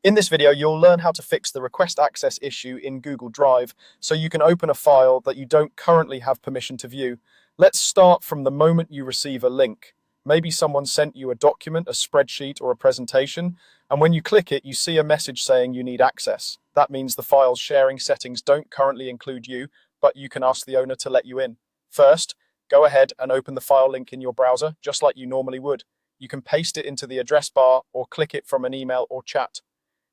In this video, you'll learn how to fix the request access issue in Google Drive so you can open a file that you don't currently have permission to view. Let's start from the moment you receive a link. Maybe someone sent you a document, a spreadsheet, or a presentation, and when you click it, you see a message saying you need access. That means the file's sharing settings don't currently include you, but you can ask the owner to let you in. First, go ahead and open the file link in your browser, just like you normally would. You can paste it into the address bar or click it from an email or chat.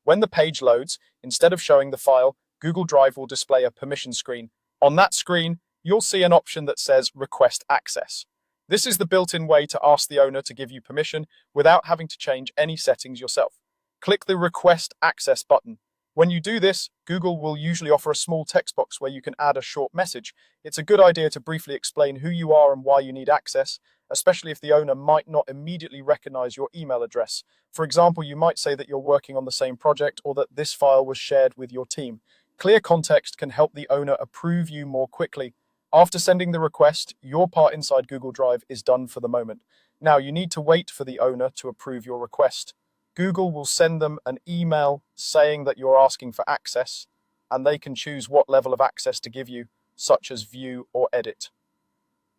When the page loads, instead of showing the file, Google Drive will display a permission screen. On that screen, you'll see an option that says Request Access. This is the built-in way to ask the owner to give you permission without having to change any settings yourself. Click the Request Access button. When you do this, Google will usually offer a small text box where you can add a short message. It's a good idea to briefly explain who you are and why you need access, especially if the owner might not immediately recognize your email address. For example, you might say that you're working on the same project or that this file was shared with your team. Clear context can help the owner approve you more quickly. After sending the request, your part inside Google Drive is done for the moment. Now you need to wait for the owner to approve your request. Google will send them an email saying that you're asking for access, and they can choose what level of access to give you, such as view or edit.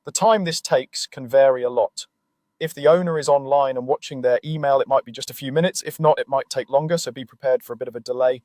The time this takes can vary a lot. If the owner is online and watching their email, it might be just a few minutes. If not, it might take longer, so be prepared for a bit of a delay.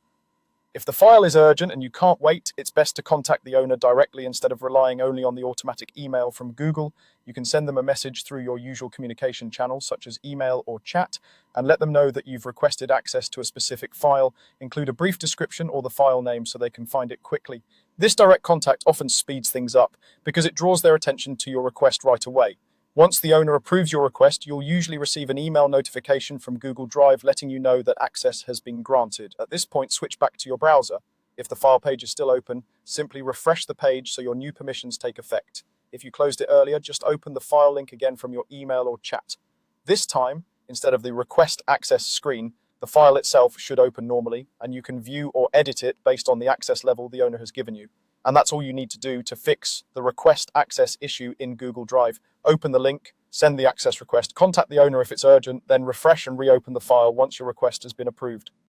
If the file is urgent and you can't wait, it's best to contact the owner directly instead of relying only on the automatic email from Google. You can send them a message through your usual communication channels, such as email or chat, and let them know that you've requested access to a specific file. Include a brief description or the file name so they can find it quickly. This direct contact often speeds things up because it draws their attention to your request right away. Once the owner approves your request, you'll usually receive an email notification from Google Drive letting you know that access has been granted. At this point, switch back to your browser. If the file page is still open, simply refresh the page so your new permissions take effect. If you closed it earlier, just open the file link again from your email or chat. This time, instead of the request access screen, the file itself should open normally, and you can view or edit it based on the access level the owner has given you. And that's all you need to do to fix the request access issue in Google Drive. Open the link, send the access request, contact the owner if it's urgent, then refresh and reopen the file once your request has been approved.